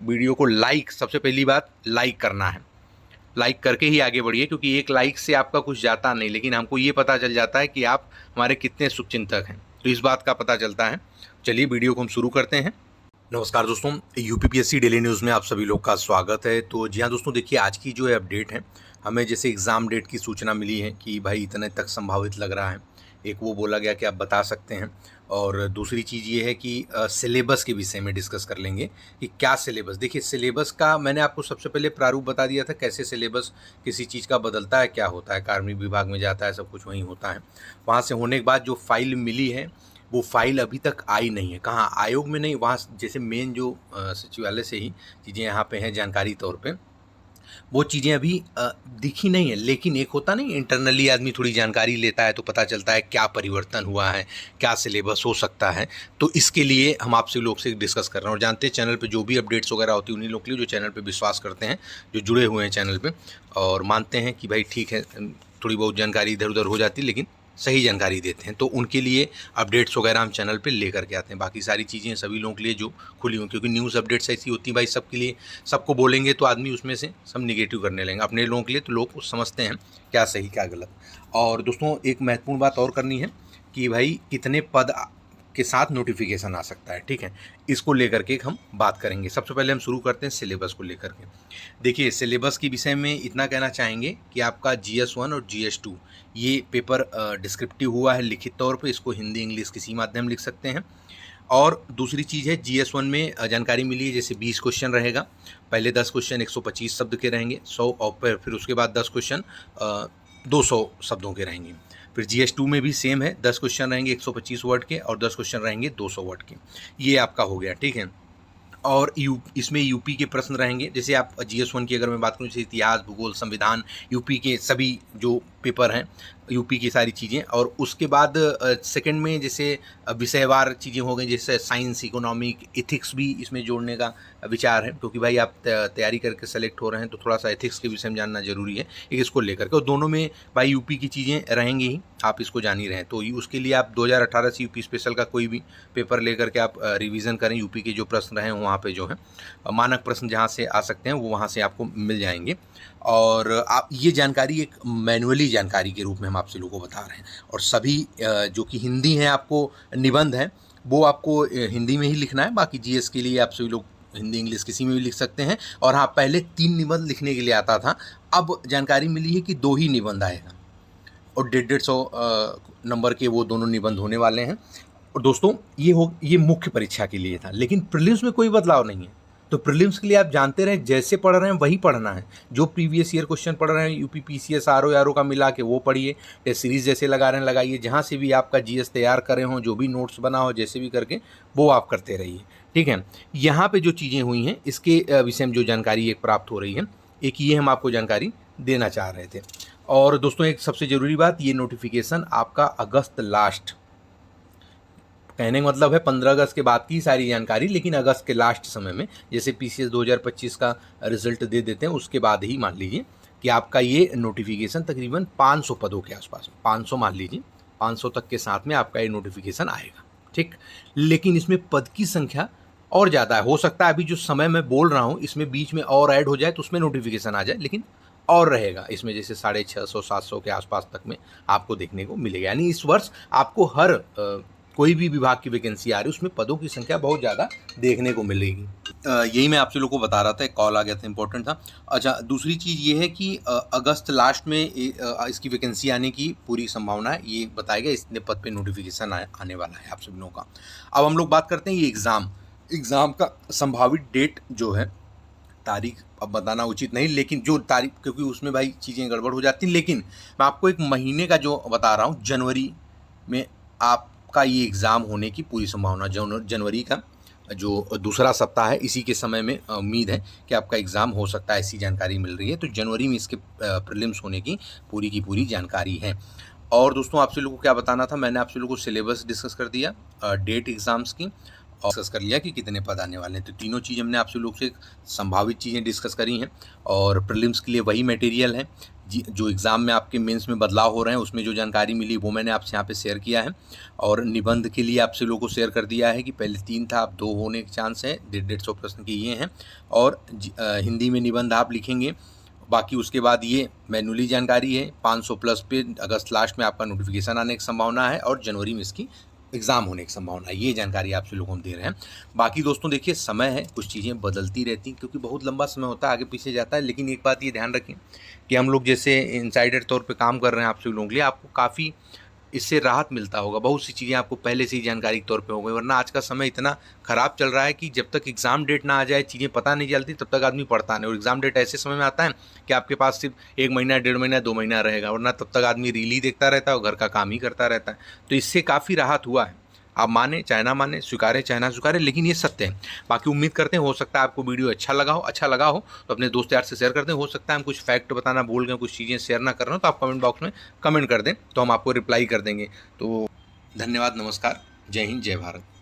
Video को like, सबसे पहली बात लाइक करना है। लाइक करके ही आगे बढ़िए, क्योंकि एक लाइक से आपका कुछ जाता नहीं, लेकिन हमको ये पता चल जाता है कि आप हमारे कितने शुभचिंतक हैं, तो इस बात का पता चलता है। चलिए वीडियो को हम शुरू करते हैं। नमस्कार दोस्तों, यूपीपीएससी डेली न्यूज़ में आप सभी लोग का स्वागत है। तो जी हाँ दोस्तों, देखिए आज की जो है अपडेट है, हमें जैसे एग्ज़ाम डेट की सूचना मिली है कि भाई इतने तक संभावित लग रहा है। एक वो बोला गया कि आप बता सकते हैं, और दूसरी चीज़ ये है कि सिलेबस के विषय में डिस्कस कर लेंगे कि क्या सिलेबस। देखिए सिलेबस का मैंने आपको सबसे पहले प्रारूप बता दिया था, कैसे सिलेबस किसी चीज़ का बदलता है, क्या होता है, कार्मिक विभाग में जाता है, सब कुछ वहीं होता है। वहाँ से होने के बाद जो फाइल मिली है, वो फाइल अभी तक आई नहीं है। कहाँ? आयोग में नहीं, वहाँ जैसे मेन जो सचिवालय से ही चीज़ें यहाँ पे हैं जानकारी तौर पे, वो चीज़ें अभी दिखी नहीं है। लेकिन एक होता नहीं, इंटरनली आदमी थोड़ी जानकारी लेता है तो पता चलता है क्या परिवर्तन हुआ है, क्या सिलेबस हो सकता है। तो इसके लिए हम आपसे लोग से डिस्कस कर रहे हैं, और जानते हैं चैनल पे जो भी अपडेट्स वगैरह होती है उन्हीं लोग के लिए जो चैनल पे विश्वास करते हैं, जो जुड़े हुए हैं चैनल पे, और मानते हैं कि भाई ठीक है थोड़ी बहुत जानकारी इधर उधर हो जाती है लेकिन सही जानकारी देते हैं, तो उनके लिए अपडेट्स वगैरह हम चैनल पे लेकर के आते हैं। बाकी सारी चीज़ें सभी लोगों के लिए जो खुली हुई, क्योंकि न्यूज़ अपडेट्स ऐसी होती हैं भाई सबके लिए, सबको बोलेंगे तो आदमी उसमें से सब निगेटिव करने लगेंगे। अपने लोगों के लिए तो लोग समझते हैं क्या सही क्या गलत। और दोस्तों एक महत्वपूर्ण बात और करनी है कि भाई कितने पद के साथ नोटिफिकेशन आ सकता है, ठीक है, इसको लेकर के हम बात करेंगे। सबसे पहले हम शुरू करते हैं सिलेबस को लेकर के। देखिए सिलेबस के विषय में इतना कहना चाहेंगे कि आपका GS1 और GS2 ये पेपर डिस्क्रिप्टिव हुआ है लिखित तौर पे, इसको हिंदी इंग्लिश किसी माध्यम लिख सकते हैं। और दूसरी चीज़ है GS1 में जानकारी मिली है, जैसे 20 क्वेश्चन रहेगा, पहले 10 क्वेश्चन 125 शब्द के रहेंगे, 100, और फिर उसके बाद 10 क्वेश्चन 200 शब्दों के रहेंगे। फिर GS2 में भी सेम है, 10 क्वेश्चन रहेंगे 125 वर्ड के, और 10 क्वेश्चन रहेंगे 200 वर्ड के। ये आपका हो गया, ठीक है। और इसमें यूपी के प्रश्न रहेंगे। जैसे आप GS1 की अगर मैं बात करूँ, जैसे इतिहास, भूगोल, संविधान, यूपी के सभी जो पेपर हैं, यूपी की सारी चीज़ें। और उसके बाद सेकंड में जैसे विषयवार चीज़ें हो गई, जैसे साइंस, इकोनॉमिक, एथिक्स भी इसमें जोड़ने का विचार है, क्योंकि भाई आप तैयारी करके सेलेक्ट हो रहे हैं तो थोड़ा सा एथिक्स के विषय में जानना जरूरी है, एक इसको लेकर के। और दोनों में भाई यूपी की चीज़ें रहेंगी ही, आप इसको जान ही रहे हैं। तो उसके लिए आप 2018 से यूपी स्पेशल का कोई भी पेपर लेकर के आप रिवीजन करें। यूपी के जो प्रश्न रहे वहाँ पे जो है मानक प्रश्न जहाँ से आ सकते हैं वो वहाँ से आपको मिल जाएंगे। और आप ये जानकारी एक मैनुअली जानकारी के रूप में हम आपसे लोगों को बता रहे हैं। और सभी जो कि हिंदी हैं, आपको निबंध है वो आपको हिंदी में ही लिखना है। बाकी GS के लिए आप सभी लोग हिंदी इंग्लिश किसी में भी लिख सकते हैं। और हाँ, पहले 3 निबंध लिखने के लिए आता था, अब जानकारी मिली है कि 2 ही निबंध आएगा, और 150 नंबर के वो दोनों निबंध होने वाले हैं। और दोस्तों ये मुख्य परीक्षा के लिए था, लेकिन प्रीलिम्स में कोई बदलाव नहीं है। तो प्रीलिम्स के लिए आप जानते रहें, जैसे पढ़ रहे हैं वही पढ़ना है। जो प्रीवियस ईयर क्वेश्चन पढ़ रहे हैं यूपी PCS RO का मिला के वो पढ़िए, टेस्ट सीरीज जैसे लगा रहे हैं लगाइए, जहाँ से भी आपका GS तैयार करे हों, जो भी नोट्स बना हो, जैसे भी करके वो आप करते रहिए, ठीक है। यहाँ पे जो चीज़ें हुई हैं इसके विषय में जो जानकारी एक प्राप्त हो रही है, एक ये हम आपको जानकारी देना चाह रहे थे। और दोस्तों एक सबसे ज़रूरी बात, ये नोटिफिकेशन आपका अगस्त लास्ट, कहने का मतलब है 15 अगस्त के बाद की सारी जानकारी, लेकिन अगस्त के लास्ट समय में, जैसे PCS 2025 का रिजल्ट दे देते हैं उसके बाद ही मान लीजिए कि आपका ये नोटिफिकेशन तकरीबन 500 पदों के आसपास, 500 मान लीजिए, 500 तक के साथ में आपका ये नोटिफिकेशन आएगा, ठीक। लेकिन इसमें पद की संख्या और ज़्यादा है। हो सकता है अभी जो समय मैं बोल रहा हूँ इसमें बीच में और ऐड हो जाए तो उसमें नोटिफिकेशन आ जाए, लेकिन और रहेगा इसमें, जैसे 650 700 के आसपास तक में आपको देखने को मिलेगा। यानी इस वर्ष आपको हर कोई भी विभाग की वैकेंसी आ रही है उसमें पदों की संख्या बहुत ज़्यादा देखने को मिलेगी। यही मैं आपसे लोगों को बता रहा था, एक कॉल आ गया था, इंपॉर्टेंट था। अच्छा, दूसरी चीज़ ये है कि अगस्त लास्ट में इसकी वैकेंसी आने की पूरी संभावना है, ये बताया गया, इतने पद पे नोटिफिकेशन आने वाला है आप सभी लोगों का। अब हम लोग बात करते हैं ये एग्ज़ाम का संभावित डेट जो है, तारीख अब बताना उचित नहीं, लेकिन जो तारीख, क्योंकि उसमें भाई चीज़ें गड़बड़ हो जाती हैं, लेकिन मैं आपको एक महीने का जो बता रहा हूँ, जनवरी में आपका ये एग्ज़ाम होने की पूरी संभावना। जनवरी का जो दूसरा सप्ताह है, इसी के समय में उम्मीद है कि आपका एग्ज़ाम हो सकता है, ऐसी जानकारी मिल रही है। तो जनवरी में इसके प्रीलिम्स होने की पूरी जानकारी है। और दोस्तों आपसे लोगों को क्या बताना था, मैंने आपसे लोगों को सिलेबस डिस्कस कर दिया, डेट एग्ज़ाम्स की, और डिस्कस कर लिया कि कितने पद आने वाले हैं। तो तीनों चीज़ हमने आपसे लोग से संभावित चीज़ें डिस्कस करी हैं और प्रीलिम्स के लिए वही मटेरियल है जो एग्ज़ाम में आपके मेंस में बदलाव हो रहे हैं, उसमें जो जानकारी मिली वो मैंने आपसे यहाँ पे शेयर किया है। और निबंध के लिए आपसे लोगों को शेयर कर दिया है कि पहले 3 था, अब 2 होने के चांस हैं, 150 प्रश्न के ये हैं। और हिंदी में निबंध आप लिखेंगे, बाकी उसके बाद ये मैनुअली जानकारी है। 500 प्लस पे अगस्त लास्ट में आपका नोटिफिकेशन आने की संभावना है और जनवरी में इसकी एग्ज़ाम होने की संभावना है। ये जानकारी आपसे लोगों को दे रहे हैं। बाकी दोस्तों देखिए, समय है, कुछ चीज़ें बदलती रहती हैं क्योंकि बहुत लंबा समय होता है, आगे पीछे जाता है। लेकिन एक बात ये ध्यान रखें कि हम लोग जैसे इनसाइडर तौर पे काम कर रहे हैं आपसे लोगों के लिए, आपको काफ़ी इससे राहत मिलता होगा। बहुत सी चीज़ें आपको पहले से ही जानकारी के तौर पे हो गई, वरना आज का समय इतना ख़राब चल रहा है कि जब तक एग्ज़ाम डेट ना आ जाए, चीज़ें पता नहीं चलती, तब तक आदमी पढ़ता नहीं। और एग्ज़ाम डेट ऐसे समय में आता है कि आपके पास सिर्फ 1 महीना, 1.5 महीना, 2 महीना रहेगा, वरना तब तक आदमी रील ही देखता रहता है और घर का काम ही करता रहता है। तो इससे काफ़ी राहत हुआ है। आप माने चाहे ना माने, स्वीकारें चाहे ना स्वीकारें, लेकिन ये सत्य है। बाकी उम्मीद करते हैं हो सकता है आपको वीडियो अच्छा लगा हो तो अपने दोस्त यार से शेयर कर दें। हो सकता है हम कुछ फैक्ट बताना भूल गए, कुछ चीज़ें शेयर ना कर रहे हो, तो आप कमेंट बॉक्स में कमेंट कर दें, तो हम आपको रिप्लाई कर देंगे। तो धन्यवाद, नमस्कार, जय हिंद, जय भारत।